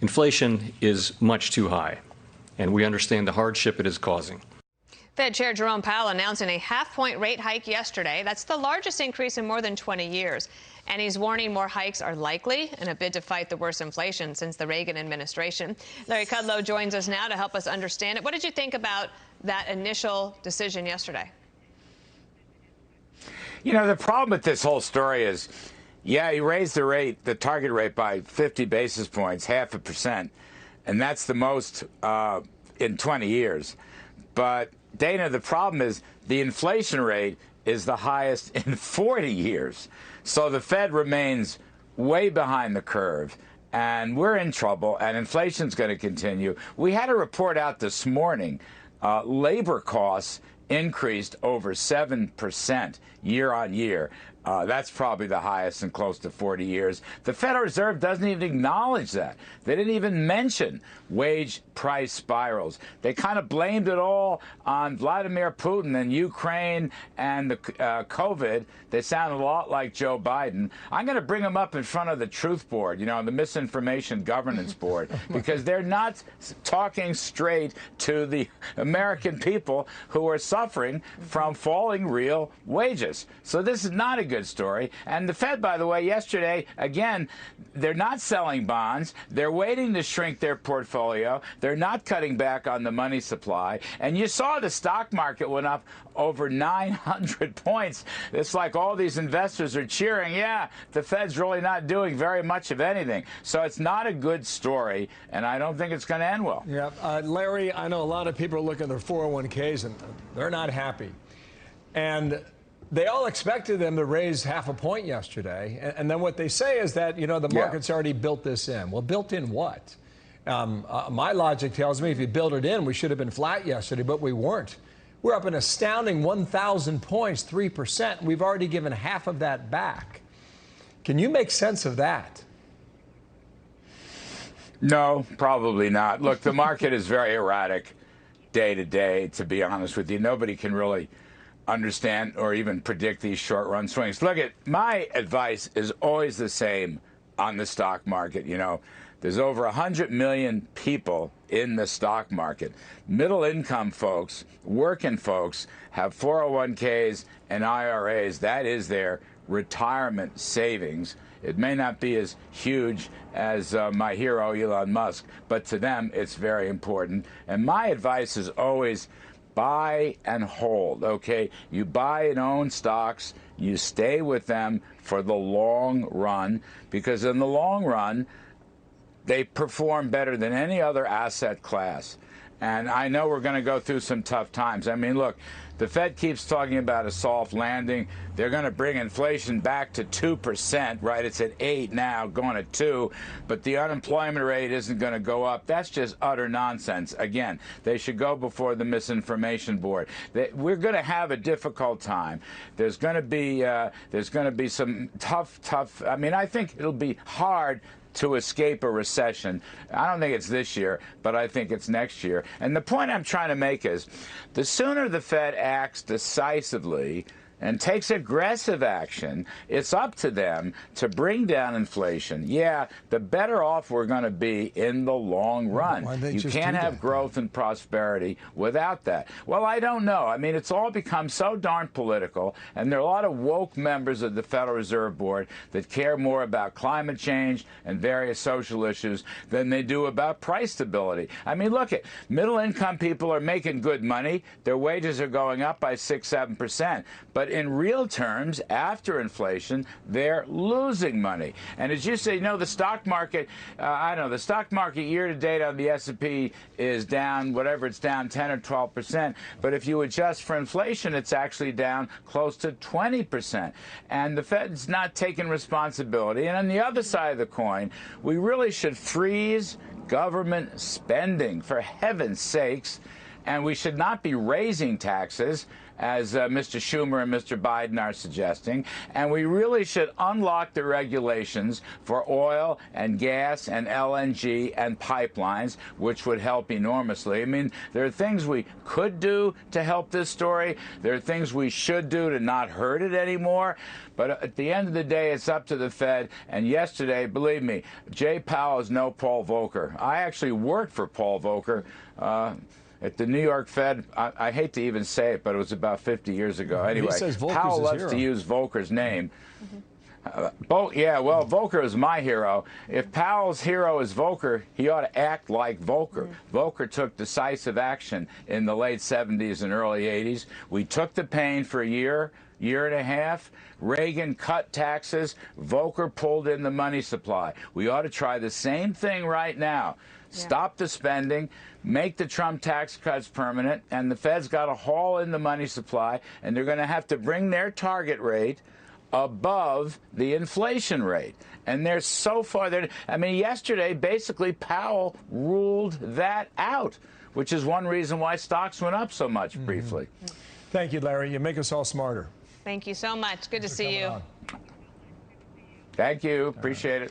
Inflation is much too high, and we understand the hardship it is causing. Fed Chair Jerome Powell announcing a half-point rate hike yesterday. That's the largest increase in more than 20 years. And he's warning more hikes are likely in a bid to fight the worst inflation since the Reagan administration. Larry Kudlow joins us now to help us understand it. What did you think about that initial decision yesterday? You know, the problem with this whole story is, yeah, he raised the rate, the target rate, by 50 basis points, 0.5%, and that's the most in 20 years. But, Dana, the problem is the inflation rate is the highest in 40 years. So the Fed remains way behind the curve, and we're in trouble, and inflation's going to continue. We had a report out this morning. Labor costs increased over 7% year on year. That's probably the highest in close to 40 years. The Federal Reserve doesn't even acknowledge that. They didn't even mention wage price spirals. They kind of blamed it all on Vladimir Putin and Ukraine and the COVID. They sound a lot like Joe Biden. I'm going to bring them up in front of the Truth Board, you know, the Misinformation Governance Board, because they're not talking straight to the American people who are suffering from falling real wages. So this is not a good story. And the Fed, by the way, yesterday, again, they're not selling bonds. They're waiting to shrink their portfolio. They're not cutting back on the money supply. And you saw the stock market went up over 900 points. It's like all these investors are cheering. Yeah, the Fed's really not doing very much of anything. So it's not a good story, and I don't think it's going to end well. Yeah, Larry, I know a lot of people are looking at their 401ks, and they're not happy. And they all expected them to raise 0.5 point yesterday. And then what they say is that, you know, the market's already built this in. Well, built in what? My logic tells me if you build it in, we should have been flat yesterday, but we weren't. We're up an astounding 1,000 points, 3%. We've already given half of that back. Can you make sense of that? No, probably not. Look, the market is very erratic day to day, to be honest with you. Nobody can really understand or even predict these short-run swings. Look, my advice is always the same on the stock market. You know, there's over 100 million people in the stock market. Middle-income folks, working folks, have 401ks and IRAs. That is their retirement savings. It may not be as huge as my hero, Elon Musk, but to them, it's very important. And my advice is always buy and hold, okay? You buy and own stocks, you stay with them for the long run, because in the long run, they perform better than any other asset class. And I know we're going to go through some tough times. I mean, look, the Fed keeps talking about a soft landing. They're going to bring inflation back to 2%, right? It's at 8 now, going to 2, but the unemployment rate isn't going to go up. That's just utter nonsense. Again, they should go before the Misinformation Board. We're going to have a difficult time. There's going to be some tough. I mean, I think it'll be hard to escape a recession. I don't think it's this year, but I think it's next year. And the point I'm trying to make is the sooner the Fed acts decisively and takes aggressive action, it's up to them to bring down inflation. Yeah, the better off we're going to be in the long run. You can't have growth and prosperity without that. Well, I don't know. I mean, it's all become so darn political, and there are a lot of woke members of the Federal Reserve Board that care more about climate change and various social issues than they do about price stability. I mean, look, middle-income people are making good money. Their wages are going up by 6-7%. But in real terms, after inflation, they're losing money. And as you say, you know, the stock market, I don't know, the stock market year to date on the S&P is down, whatever it's down, 10 or 12%. But if you adjust for inflation, it's actually down close to 20%. And the Fed's not taking responsibility. And on the other side of the coin, we really should freeze government spending, for heaven's sakes, and we should not be raising taxes, as Mr. Schumer and Mr. Biden are suggesting, and we really should unlock the regulations for oil and gas and LNG and pipelines, which would help enormously. I mean, there are things we could do to help this story. There are things we should do to not hurt it anymore. But at the end of the day, it's up to the Fed. And yesterday, believe me, Jay Powell is no Paul Volcker. I actually worked for Paul Volcker at the New York Fed. I hate to even say it, but it was about 50 years ago. Anyway, Powell loves to use Volcker's name. Well, Volcker is my hero. If Powell's hero is Volcker, he ought to act like Volcker. Volcker took decisive action in the late 70s and early 80s. We took the pain for a year and a half. Reagan cut taxes. Volcker pulled in the money supply. We ought to try the same thing right now. Stop the spending, make the Trump tax cuts permanent, and the Fed's got to haul in the money supply, and they're going to have to bring their target rate above the inflation rate. And they're so far there. I mean, yesterday, basically, Powell ruled that out, which is one reason why stocks went up so much briefly. Thank you, Larry. You make us all smarter. Thank you so much. Good to see you. Thank you. Appreciate it.